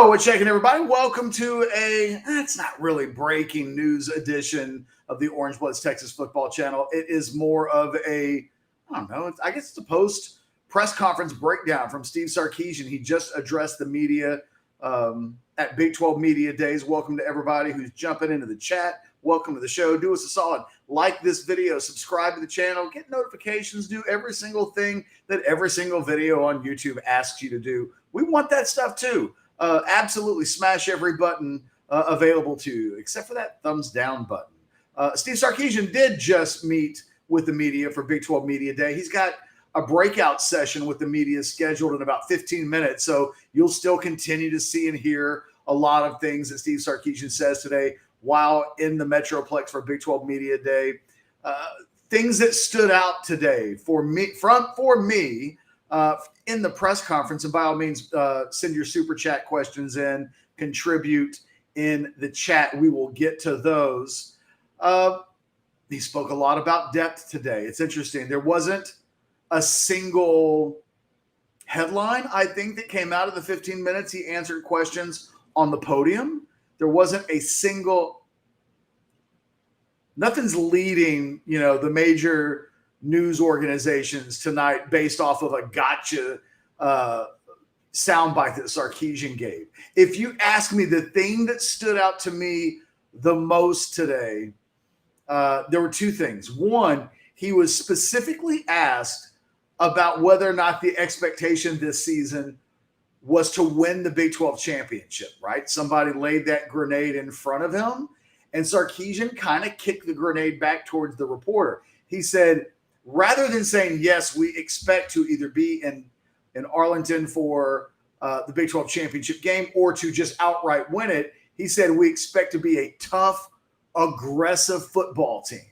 Yo, what's shaking, everybody? Welcome to it's not really breaking news edition of the Orangebloods Texas Football Channel. It is more of I don't know, I guess it's a post press conference breakdown from Steve Sarkeesian. He just addressed the media at Big 12 Media Days. Welcome to everybody who's jumping into the chat. Welcome to the show. Do us a solid. Like this video, subscribe to the channel, get notifications, do every single thing that every single video on YouTube asks you to do. We want that stuff too. Absolutely smash every button available to you, except for that thumbs down button. Steve Sarkeesian did just meet with the media for Big 12 Media Day. He's got a breakout session with the media scheduled in about 15 minutes, so you'll still continue to see and hear a lot of things that Steve Sarkeesian says today while in the Metroplex for Big 12 Media Day. Things that stood out today for me in the press conference, and by all means, send your super chat questions in, contribute in the chat. We will get to those. He spoke a lot about depth today. It's interesting. There wasn't a single headline, I think, that came out of the 15 minutes he answered questions on the podium. There wasn't a single, nothing's leading, the major news organizations tonight based off of a gotcha soundbite that Sarkeesian gave. If you ask me the thing that stood out to me the most today, there were two things. One, he was specifically asked about whether or not the expectation this season was to win the Big 12 championship, right? Somebody laid that grenade in front of him, and Sarkeesian kind of kicked the grenade back towards the reporter. He said, rather than saying, yes, we expect to either be in Arlington for the Big 12 championship game or to just outright win it, he said, we expect to be a tough, aggressive football team.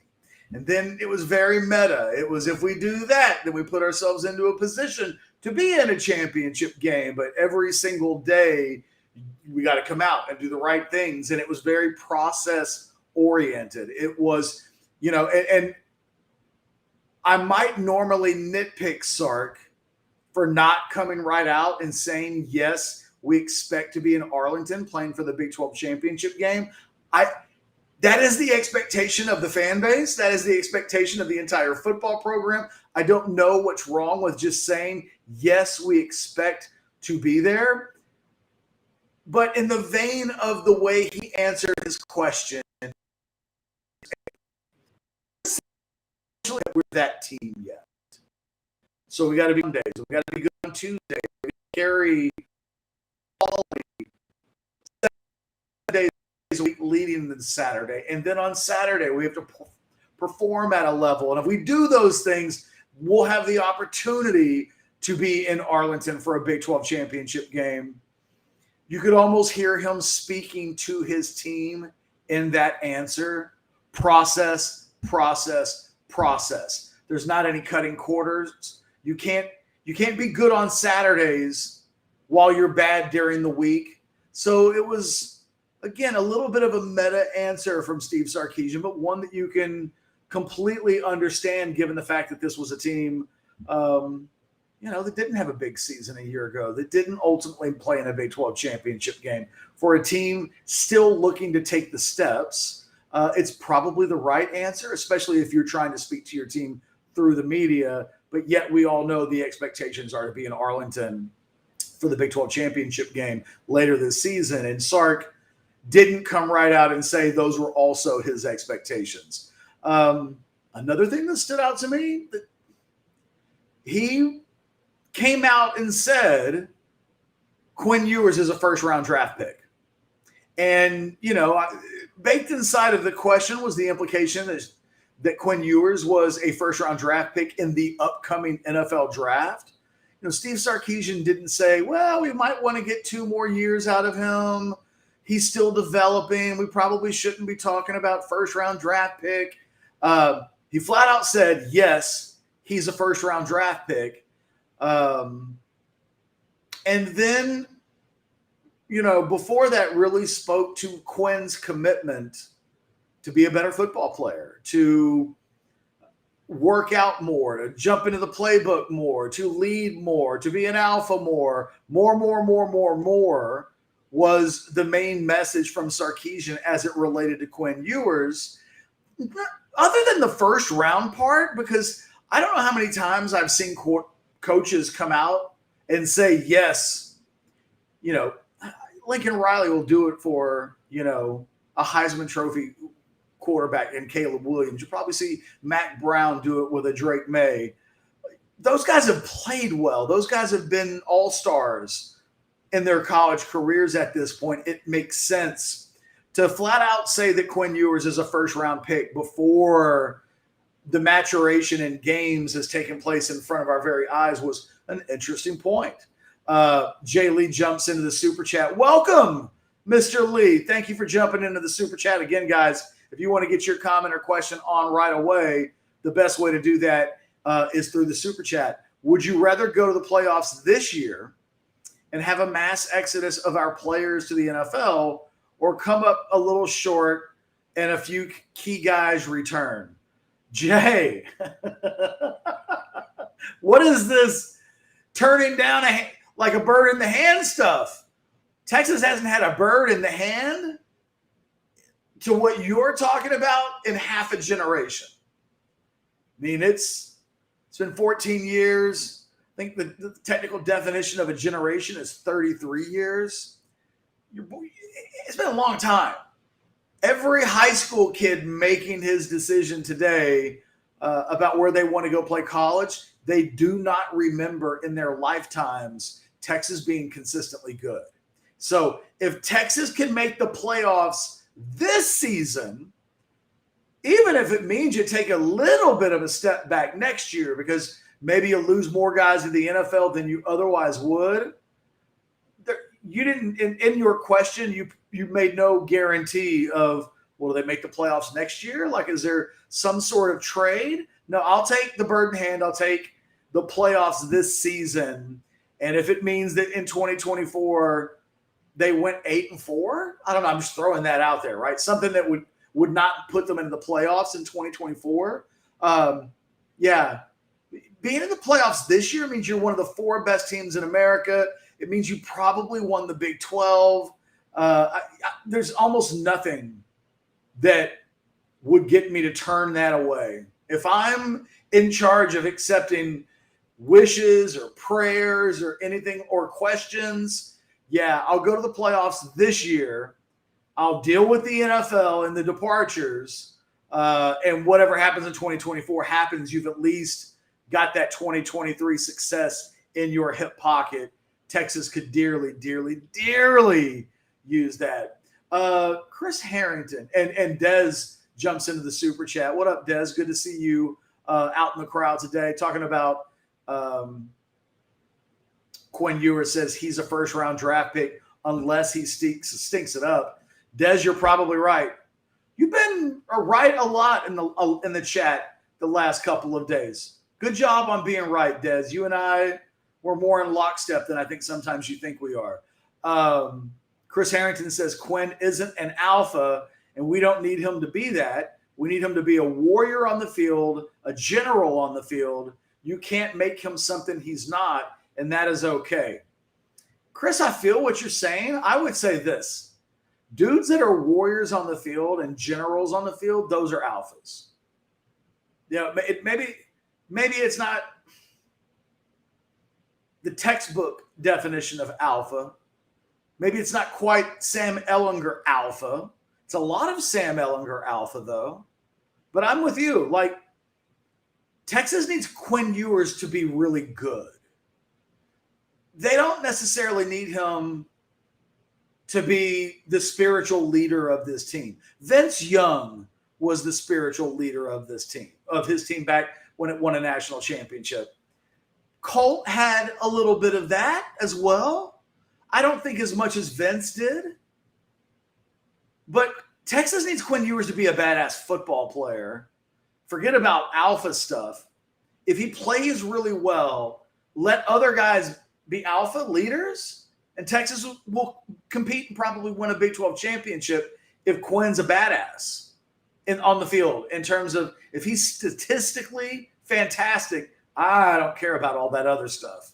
And then it was very meta. It was, if we do that, then we put ourselves into a position to be in a championship game. But every single day, we got to come out and do the right things. And it was very process oriented. It was, and I might normally nitpick Sark for not coming right out and saying, yes, we expect to be in Arlington playing for the Big 12 championship game. That is the expectation of the fan base. That is the expectation of the entire football program. I don't know what's wrong with just saying, yes, we expect to be there. But in the vein of the way he answered his question, we're that team yet. So we got to be Mondays. We got to be good on Tuesday. We carry all 7 days a week leading to Saturday. And then on Saturday, we have to perform at a level. And if we do those things, we'll have the opportunity to be in Arlington for a Big 12 championship game. You could almost hear him speaking to his team in that answer. Process. There's not any cutting quarters. You can't be good on Saturdays while you're bad during the week. So it was, again, a little bit of a meta answer from Steve Sarkeesian, but one that you can completely understand given the fact that this was a team, that didn't have a big season a year ago, that didn't ultimately play in a Big 12 championship game. For a team still looking to take the steps, it's probably the right answer, especially if you're trying to speak to your team through the media. But yet we all know the expectations are to be in Arlington for the Big 12 championship game later this season. And Sark didn't come right out and say those were also his expectations. Another thing that stood out to me, that he came out and said Quinn Ewers is a first-round draft pick. And, baked inside of the question was the implication that Quinn Ewers was a first-round draft pick in the upcoming NFL draft. Steve Sarkeesian didn't say, well, we might want to get 2 more years out of him. He's still developing. We probably shouldn't be talking about first-round draft pick. He flat out said, yes, he's a first-round draft pick. And then, before that, really spoke to Quinn's commitment to be a better football player, to work out more, to jump into the playbook more, to lead more, to be an alpha more, was the main message from Sarkeesian as it related to Quinn Ewers, other than the first round part, because I don't know how many times I've seen coaches come out and say, yes, Lincoln Riley will do it for, a Heisman Trophy quarterback in Caleb Williams. You probably see Mac Brown do it with a Drake May. Those guys have played well. Those guys have been all-stars in their college careers at this point. It makes sense to flat out say that Quinn Ewers is a first-round pick before the maturation in games has taken place in front of our very eyes was an interesting point. Jay Lee jumps into the super chat. Welcome, Mr. Lee. Thank you for jumping into the super chat. Again, guys, if you want to get your comment or question on right away, the best way to do that is through the super chat. Would you rather go to the playoffs this year and have a mass exodus of our players to the NFL, or come up a little short and a few key guys return? Jay, what is this turning down like a bird in the hand stuff? Texas hasn't had a bird in the hand to what you're talking about in half a generation. I mean, it's been 14 years. I think the technical definition of a generation is 33 years. It's been a long time. Every high school kid making his decision today about where they want to go play college, they do not remember in their lifetimes Texas being consistently good. So if Texas can make the playoffs this season, even if it means you take a little bit of a step back next year because maybe you lose more guys in the NFL than you otherwise would, you didn't, in your question, you made no guarantee of, will they make the playoffs next year? Like, is there some sort of trade? No, I'll take the bird in hand. I'll take the playoffs this season. And if it means that in 2024 they went 8-4, I don't know. I'm just throwing that out there, right? Something that would not put them into the playoffs in 2024. Yeah. Being in the playoffs this year means you're one of the 4 best teams in America. It means you probably won the Big 12. There's almost nothing that would get me to turn that away. If I'm in charge of accepting wishes or prayers or anything or questions, yeah, I'll go to the playoffs this year. I'll deal with the NFL and the departures, and whatever happens in 2024 happens. You've at least got that 2023 success in your hip pocket. Texas could dearly, dearly, dearly use that. Chris Harrington and Dez jumps into the super chat. What up, Dez? Good to see you out in the crowd today. Talking about Quinn Ewers says he's a first-round draft pick unless he stinks it up. Dez, you're probably right. You've been right a lot in the chat the last couple of days. Good job on being right, Dez. You and I were more in lockstep than I think sometimes you think we are. Chris Harrington says Quinn isn't an alpha, and we don't need him to be that. We need him to be a warrior on the field, a general on the field. You can't make him something he's not, and that is okay. Chris, I feel what you're saying. I would say this. Dudes that are warriors on the field and generals on the field, those are alphas. Maybe it's not the textbook definition of alpha. Maybe it's not quite Sam Ehlinger alpha. It's a lot of Sam Ehlinger alpha, though. But I'm with you. Like, Texas needs Quinn Ewers to be really good. They don't necessarily need him to be the spiritual leader of this team. Vince Young was the spiritual leader of this team, of his team back when it won a national championship. Colt had a little bit of that as well. I don't think as much as Vince did. But Texas needs Quinn Ewers to be a badass football player. Forget about alpha stuff. If he plays really well, let other guys be alpha leaders, and Texas will compete and probably win a Big 12 championship if Quinn's a badass on the field. In terms of if he's statistically fantastic, I don't care about all that other stuff.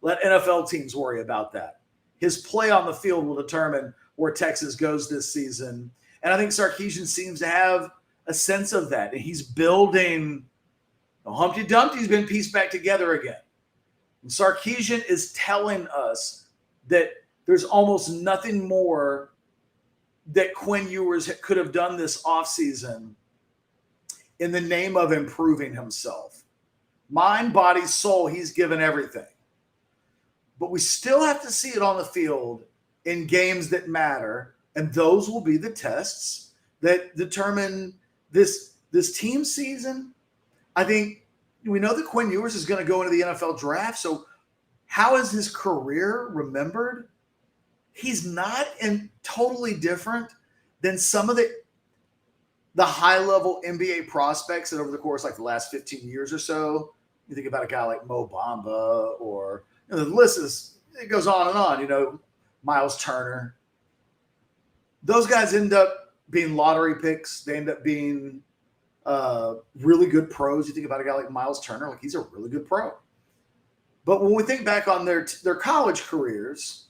Let NFL teams worry about that. His play on the field will determine where Texas goes this season. And I think Sarkeesian seems to have a sense of that. And he's building – Humpty Dumpty's been pieced back together again. And Sarkeesian is telling us that there's almost nothing more that Quinn Ewers could have done this offseason in the name of improving himself. Mind, body, soul, he's given everything. But we still have to see it on the field in games that matter, and those will be the tests that determine this team season. I think we know that Quinn Ewers is going to go into the NFL draft, so how is his career remembered? He's not totally different than some of the high-level NBA prospects that over the course like the last 15 years or so, you think about a guy like Mo Bamba or the list it goes on and on, Miles Turner. Those guys end up being lottery picks. They end up being really good pros. You think about a guy like Miles Turner, like he's a really good pro. But when we think back on their college careers,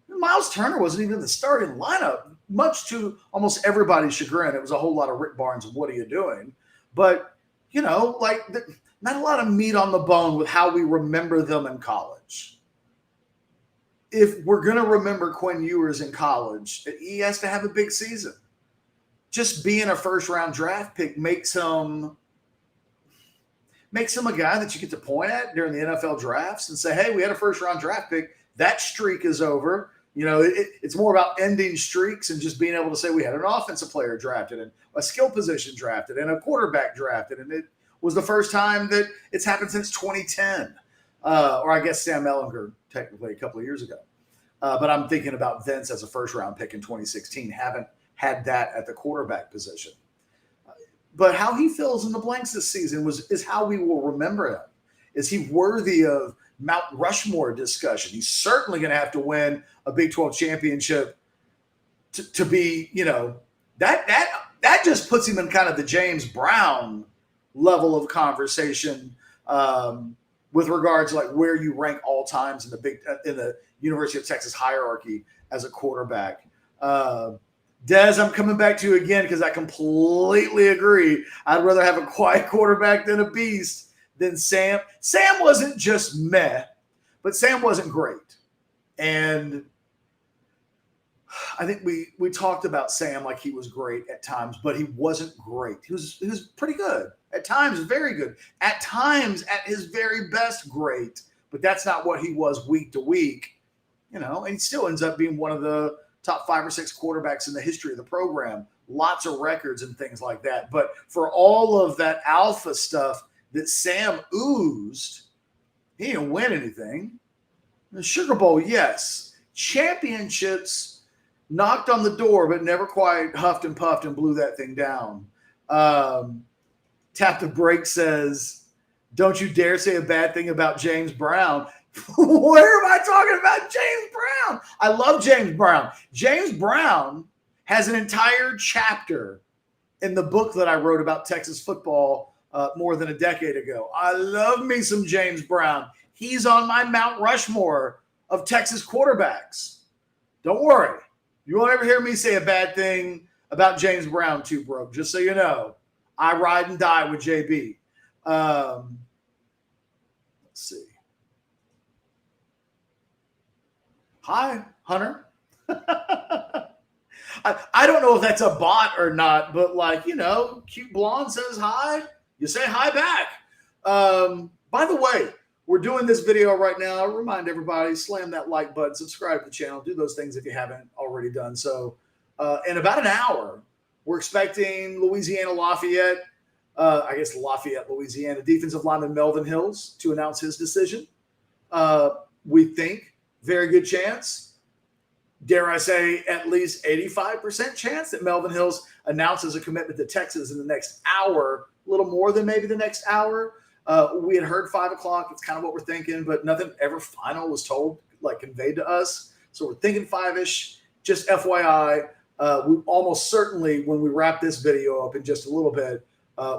Miles Turner wasn't even in the starting lineup, much to almost everybody's chagrin. It was a whole lot of Rick Barnes and what are you doing? But, not a lot of meat on the bone with how we remember them in college. If we're going to remember Quinn Ewers in college, he has to have a big season. Just being a first-round draft pick makes him a guy that you get to point at during the NFL drafts and say, hey, we had a first-round draft pick. That streak is over. It's more about ending streaks and just being able to say we had an offensive player drafted and a skill position drafted and a quarterback drafted. And it was the first time that it's happened since 2010. Or I guess Sam Ehlinger technically a couple of years ago. But I'm thinking about Vince as a first-round pick in 2016. Haven't had that at the quarterback position. But how he fills in the blanks this season is how we will remember him. Is he worthy of Mount Rushmore discussion? He's certainly going to have to win a Big 12 championship to be, that just puts him in kind of the James Brown level of conversation with regards to like where you rank all times in the University of Texas hierarchy as a quarterback. Des, I'm coming back to you again because I completely agree. I'd rather have a quiet quarterback than a beast than Sam. Sam wasn't just meh, but Sam wasn't great. And I think we talked about Sam like he was great at times, but he wasn't great. He was pretty good. At times, very good. At times, at his very best, great. But that's not what he was week to week. And he still ends up being one of the top 5 or 6 quarterbacks in the history of the program. Lots of records and things like that. But for all of that alpha stuff that Sam oozed, he didn't win anything. The Sugar Bowl, yes. Championships knocked on the door, but never quite huffed and puffed and blew that thing down. Tap the Break says, don't you dare say a bad thing about James Brown. Where am I talking about James Brown? I love James Brown. James Brown has an entire chapter in the book that I wrote about Texas football more than a decade ago. I love me some James Brown. He's on my Mount Rushmore of Texas quarterbacks. Don't worry. You won't ever hear me say a bad thing about James Brown too, bro. Just so you know, I ride and die with JB. Let's see. Hi, Hunter. I don't know if that's a bot or not, but cute blonde says hi. You say hi back. By the way, we're doing this video right now. I remind everybody, slam that like button, subscribe to the channel, do those things if you haven't already done so. In about an hour, we're expecting Louisiana Lafayette, Louisiana defensive lineman Melvin Hills to announce his decision. We think very good chance, dare I say at least 85% chance that Melvin Hills announces a commitment to Texas in the next hour, a little more than maybe the next hour. We had heard 5 o'clock. It's kind of what we're thinking, but nothing ever final was told, conveyed to us. So we're thinking 5-ish. Just FYI, we almost certainly, when we wrap this video up in just a little bit,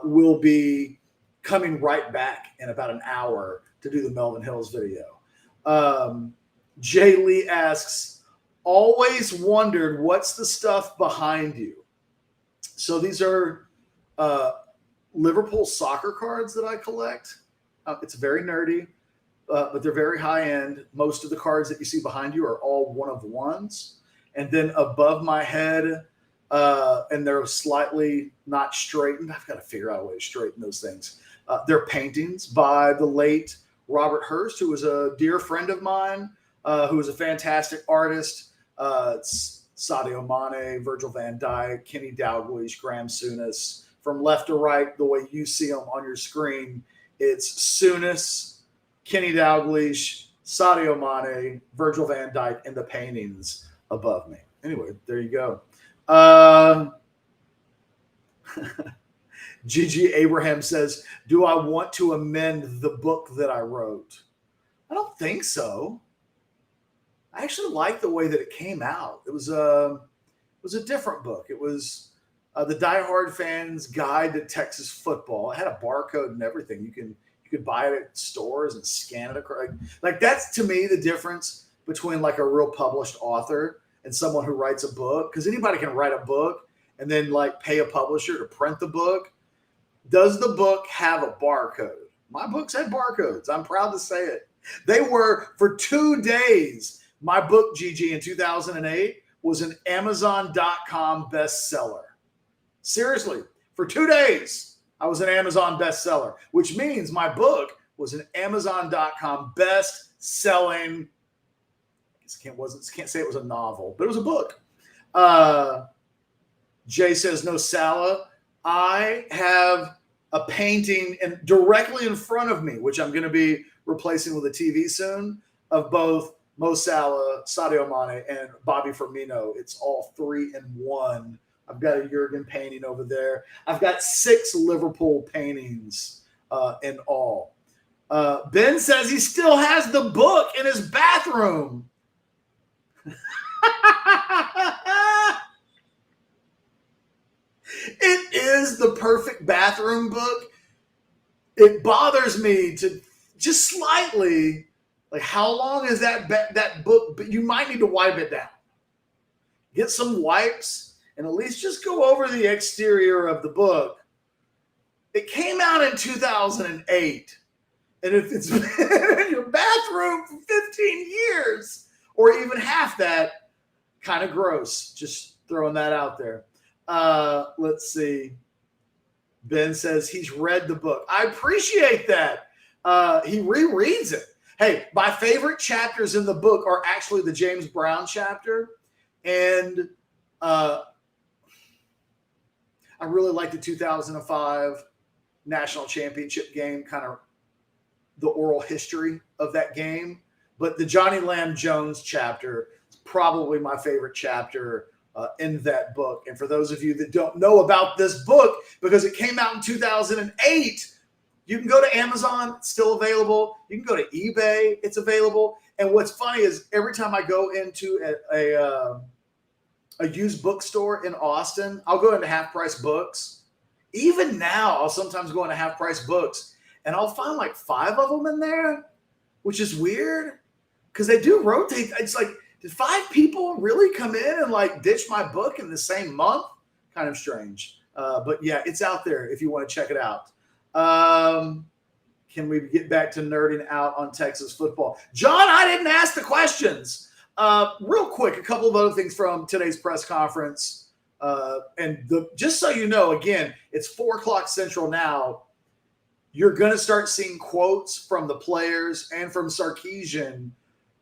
we'll be coming right back in about an hour to do the Melvin Hills video. Jay Lee asks, always wondered what's the stuff behind you. So these are Liverpool soccer cards that I collect. It's very nerdy, but they're very high end. Most of the cards that you see behind you are all one of ones. And then above my head, and they're slightly not straightened. I've got to figure out a way to straighten those things. They're paintings by the late Robert Hurst, who was a dear friend of mine, who was a fantastic artist. It's Sadio Mane, Virgil van Dijk, Kenny Dalglish, Graham Souness. From left to right, the way you see them on your screen, it's Souness, Kenny Dalglish, Sadio Mane, Virgil van Dijk, and the paintings above me. Anyway, there you go. Gigi Abraham says, do I want to amend the book that I wrote? I don't think so. I actually like the way that it came out. It was a different book. It was the Die Hard Fan's Guide to Texas Football. It had a barcode and everything. You could buy it at stores and scan it across. Like that's to me the difference between like a real published author and someone who writes a book, because anybody can write a book and then like pay a publisher to print the book. Does the book have a barcode? My books had barcodes. I'm proud to say it. They were for 2 days. My book, GG, in 2008 was an Amazon.com bestseller. Seriously, for 2 days, I was an Amazon bestseller, which means my book was an Amazon.com best-selling. Can't say it was a novel, but it was a book. Jay says, no Salah. I have a painting and directly in front of me, which I'm going to be replacing with a TV soon, of both Mo Salah, Sadio Mane, and Bobby Firmino. It's all 3 in 1. I've got a Jurgen painting over there. I've got 6 Liverpool paintings in all. Ben says he still has the book in his bathroom. It is the perfect bathroom book. It bothers me to just slightly, like how long is that book? But you might need to wipe it down. Get some wipes and at least just go over the exterior of the book. It came out in 2008. And if it's been in your bathroom for 15 years or even half that, kind of gross. Just throwing that out there. Let's see. Ben says he's read the book. I appreciate that. He rereads it. Hey, my favorite chapters in the book are actually the James Brown chapter. And I really like the 2005 national championship game, kind of the oral history of that game. But the Johnny Lamb Jones chapter is probably my favorite chapter in that book. And for those of you that don't know about this book, because it came out in 2008, you can go to Amazon, it's still available. You can go to eBay, it's available. And what's funny is every time I go into a used bookstore in Austin, I'll go into Half Price Books. Even now, I'll sometimes go into Half Price Books, and I'll find like 5 of them in there, which is weird because they do rotate. It's like, did 5 people really come in and like ditch my book in the same month? Kind of strange. But yeah, it's out there if you want to check it out. Can we get back to nerding out on Texas football? John, I didn't ask the questions. Real quick, a couple of other things from today's press conference. Just so you know, again, it's 4:00 Central now. You're going to start seeing quotes from the players and from Sarkeesian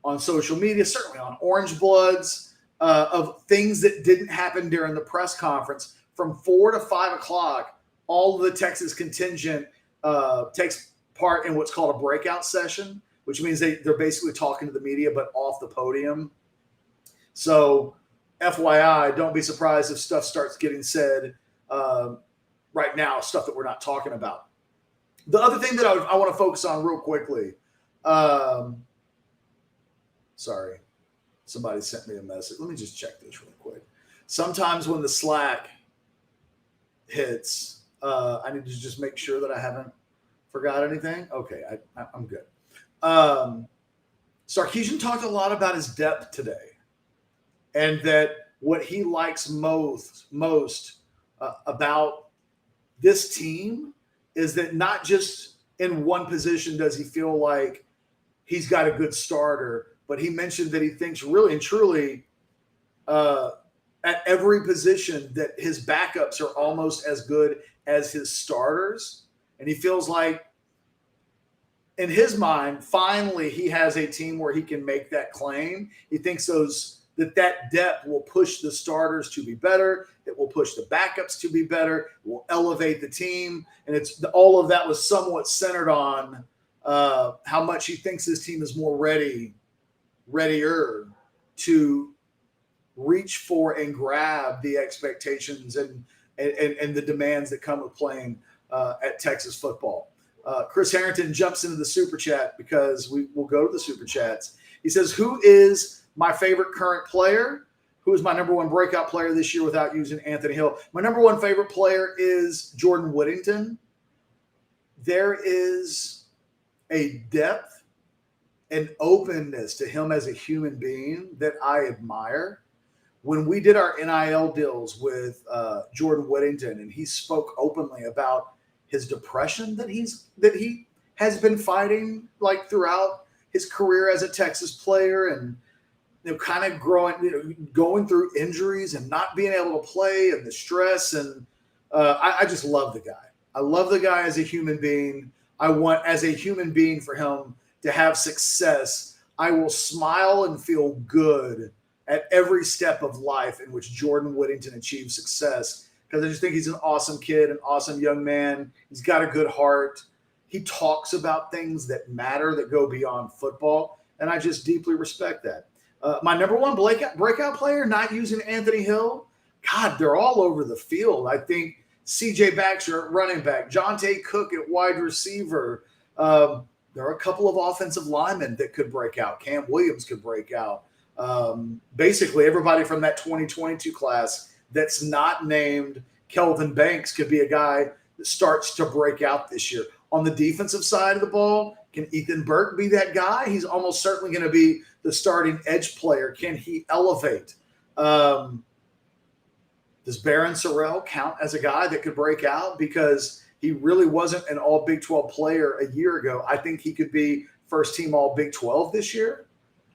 on social media, certainly on Orangebloods, of things that didn't happen during the press conference. From 4 to 5 o'clock, all of the Texas contingent takes part in what's called a breakout session, which means they're basically talking to the media, but off the podium. So FYI, don't be surprised if stuff starts getting said right now, stuff that we're not talking about. The other thing that I want to focus on real quickly, sorry, somebody sent me a message. Let me just check this real quick. Sometimes when the Slack hits, I need to just make sure that I haven't forgot anything. Okay, I'm good. Sarkeesian talked a lot about his depth today, and that what he likes most about this team is that not just in one position does he feel like he's got a good starter, but he mentioned that he thinks really and truly at every position that his backups are almost as good as his starters. And he feels like, in his mind, finally he has a team where he can make that claim. He thinks that depth will push the starters to be better. It will push the backups to be better. It will elevate the team. And all of that was somewhat centered on how much he thinks his team is more readier to reach for and grab the expectations and the demands that come with playing at Texas football. Chris Harrington jumps into the super chat because we will go to the super chats. He says, who is my favorite current player? Who is my number one breakout player this year without using Anthony Hill? My number one favorite player is Jordan Whittington. There is a depth and openness to him as a human being that I admire. When we did our NIL deals with Jordan Whittington, and he spoke openly about his depression that he has been fighting like throughout his career as a Texas player, and kind of going through injuries and not being able to play and the stress. And I just love the guy. I love the guy as a human being. I want, as a human being, for him to have success. I will smile and feel good at every step of life in which Jordan Whittington achieves success, because I just think he's an awesome kid, an awesome young man. He's got a good heart. He talks about things that matter, that go beyond football, and I just deeply respect that. My number one breakout player, not using Anthony Hill, God, they're all over the field. I think C.J. Baxter at running back, Jonte Cook at wide receiver. There are a couple of offensive linemen that could break out. Cam Williams could break out. Basically, everybody from that 2022 class that's not named Kelvin Banks could be a guy that starts to break out this year. On the defensive side of the ball, can Ethan Burke be that guy? He's almost certainly going to be the starting edge player. Can he elevate? Does Barron Sorrell count as a guy that could break out? Because he really wasn't an all Big 12 player a year ago. I think he could be first team all Big 12 this year.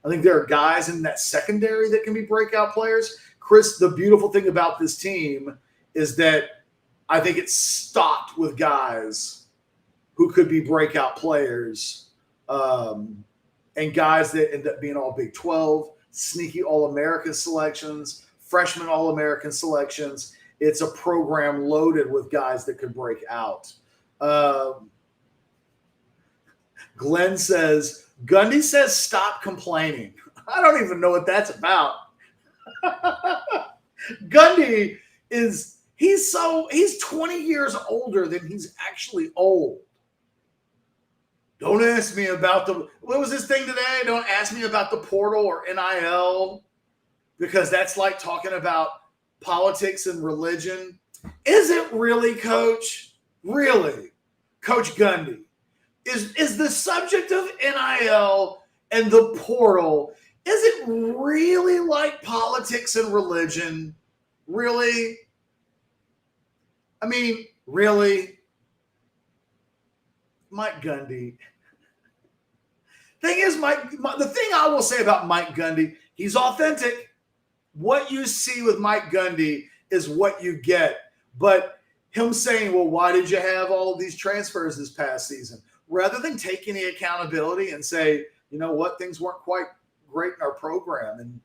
I think there are guys in that secondary that can be breakout players. Chris, the beautiful thing about this team is that I think it's stocked with guys who could be breakout players, and guys that end up being all Big 12, sneaky All-American selections, freshman All-American selections. It's a program loaded with guys that could break out. Glenn says, Gundy says, stop complaining. I don't even know what that's about. Gundy he's 20 years older than he's actually old. Don't ask me about what was this thing today? Don't ask me about the portal or NIL, because that's like talking about politics and religion. Is it really, Coach? Really? Coach Gundy? Is the subject of NIL and the portal, is it really like politics and religion? Really? I mean, really? Mike Gundy. Thing is, the thing I will say about Mike Gundy, he's authentic. What you see with Mike Gundy is what you get. But him saying, well, why did you have all of these transfers this past season? Rather than take any accountability and say, you know what, things weren't quite great in our program, and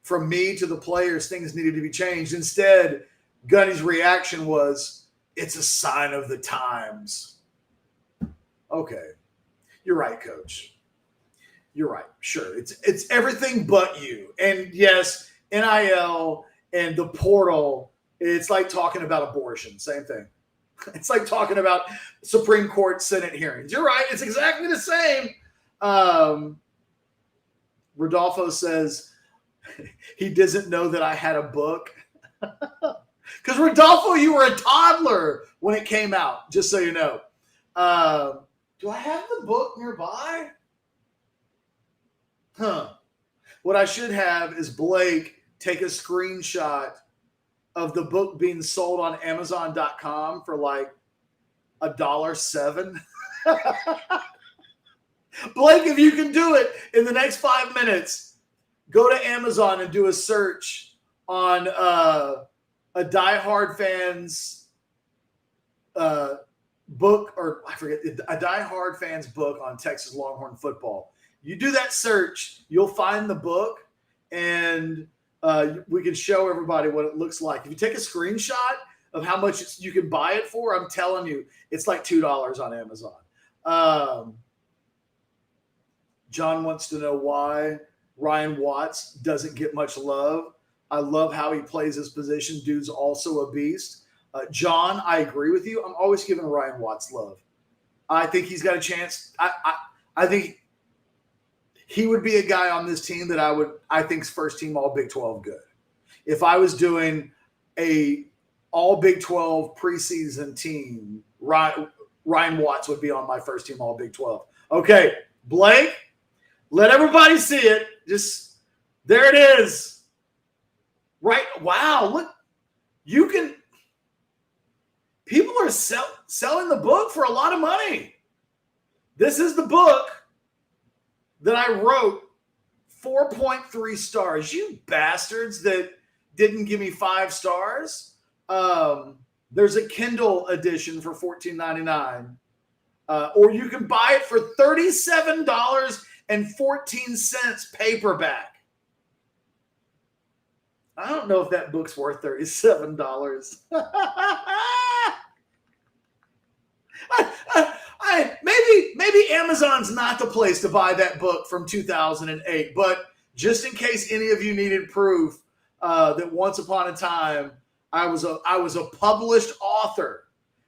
from me to the players, things needed to be changed. Instead, Gundy's reaction was, it's a sign of the times. Okay, you're right, Coach. You're right. Sure, it's everything but you. And yes, NIL and the portal, it's like talking about abortion. Same thing. It's like talking about Supreme Court Senate hearings. You're right. It's exactly the same. Rodolfo says he doesn't know that I had a book. Because, Rodolfo, you were a toddler when it came out, just so you know. Do I have the book nearby? What I should have is Blake take a screenshot of the book being sold on Amazon.com for like $1.07. Blake, if you can do it in the next 5 minutes, go to Amazon and do a search on a Die Hard fans book, or I forget, a Die Hard fans book on Texas Longhorn football. You do that search, you'll find the book, and we can show everybody what it looks like. If you take a screenshot of how much you can buy it for, I'm telling you, it's like $2 on Amazon. John wants to know why Ryan Watts doesn't get much love. I love how he plays his position. Dude's also a beast. John, I agree with you. I'm always giving Ryan Watts love. I think he's got a chance. I think he would be a guy on this team that I think's first team all Big 12 good. If I was doing a all Big 12 preseason team, Ryan Watts would be on my first team all Big 12. Okay, Blake, let everybody see it. Just there it is. Right. Wow. Look, you can. People are selling the book for a lot of money. This is the book that I wrote, 4.3 stars. You bastards that didn't give me 5 stars. There's a Kindle edition for $14.99. Or you can buy it for $37.14 paperback. I don't know if that book's worth $37. Maybe Amazon's not the place to buy that book from 2008, but just in case any of you needed proof that once upon a time I was a published author.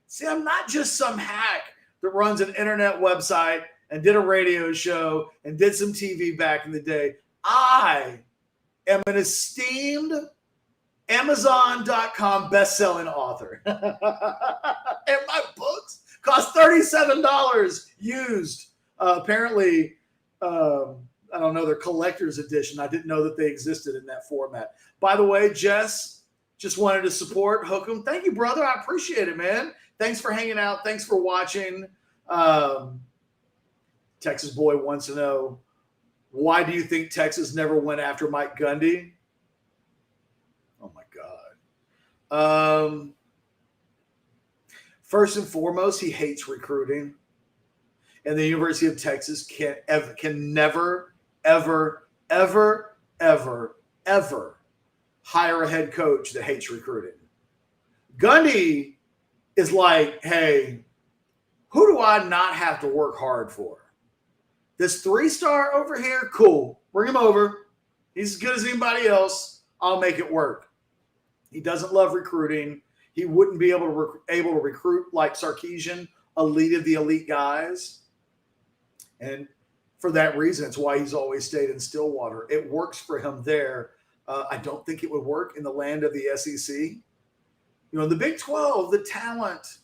See, I'm not just some hack that runs an internet website and did a radio show and did some TV back in the day. I am an esteemed Amazon.com best-selling author. And my books cost $37 used. Apparently, I don't know, they're collector's edition. I didn't know that they existed in that format. By the way, Jess, just wanted to support Hookem. Thank you, brother. I appreciate it, man. Thanks for hanging out. Thanks for watching. Texas Boy wants to know, why do you think Texas never went after Mike Gundy? Oh, my God. First and foremost, he hates recruiting. And the University of Texas can never, ever, ever, ever, ever hire a head coach that hates recruiting. Gundy is like, hey, who do I not have to work hard for? This 3-star over here, cool. Bring him over. He's as good as anybody else. I'll make it work. He doesn't love recruiting. He wouldn't be able to recruit like Sarkeesian, elite of the elite guys. And for that reason, it's why he's always stayed in Stillwater. It works for him there. I don't think it would work in the land of the SEC. You know, in the Big 12, the talent,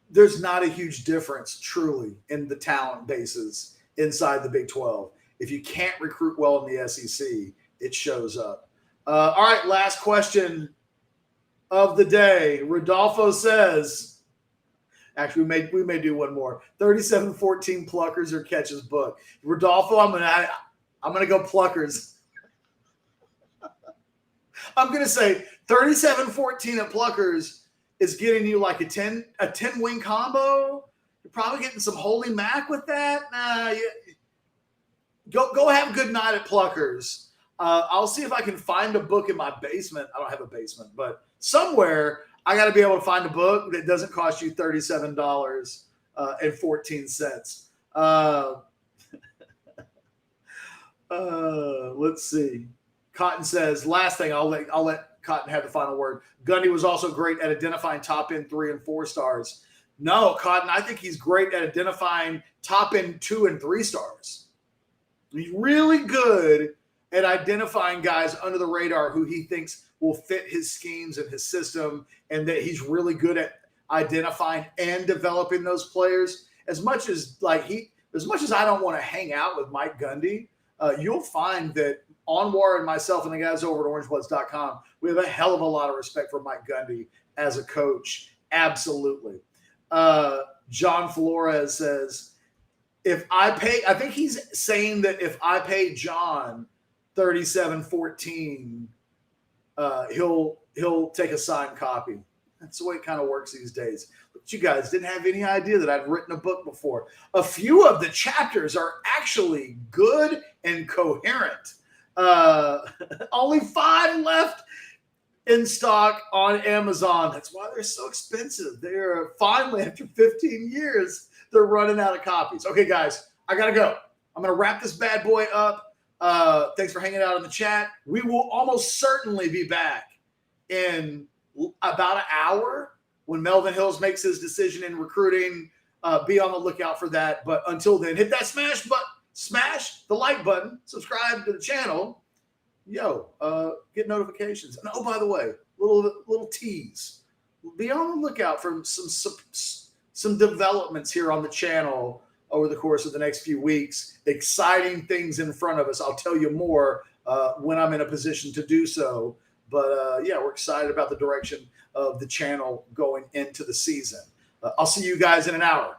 there's not a huge difference truly in the talent bases inside the Big 12. If you can't recruit well in the SEC, it shows up. All right, last question of the day. Rodolfo says, actually, we may do one more. 37-14 Pluckers or Catches book. Rodolfo, I'm gonna go Pluckers. I'm gonna say 37-14 at Pluckers is getting you like a 10 wing combo. You're probably getting some Holy Mac with that. Go have a good night at Pluckers. I'll see if I can find a book in my basement. I don't have a basement, but somewhere I got to be able to find a book that doesn't cost you $37.14. Let's see. Cotton says, last thing, I'll let Cotton have the final word. Gundy was also great at identifying top end 3 and 4 stars. No, Cotton, I think he's great at identifying top end 2 and 3 stars. He's really good at identifying guys under the radar who he thinks will fit his schemes and his system, and that he's really good at identifying and developing those players. As much as like as much as I don't want to hang out with Mike Gundy, you'll find that Anwar and myself and the guys over at Orangebloods.com, we have a hell of a lot of respect for Mike Gundy as a coach. Absolutely. John Flores says, I think he's saying that if I pay John $37.14, he'll take a signed copy. That's the way it kind of works these days. But you guys didn't have any idea that I'd written a book before. A few of the chapters are actually good and coherent. Only 5 left in stock on Amazon. That's why they're so expensive. They're finally, after 15 years, they're running out of copies. Okay, guys, I got to go. I'm going to wrap this bad boy up. Thanks for hanging out in the chat. We will almost certainly be back in about an hour when Melvin Hills makes his decision in recruiting. Be on the lookout for that. But until then, hit that smash the like button, subscribe to the channel. Get notifications. And oh, by the way, little tease. Be on the lookout for some developments here on the channel over the course of the next few weeks. Exciting things in front of us. I'll tell you more when I'm in a position to do so. But we're excited about the direction of the channel going into the season. I'll see you guys in an hour.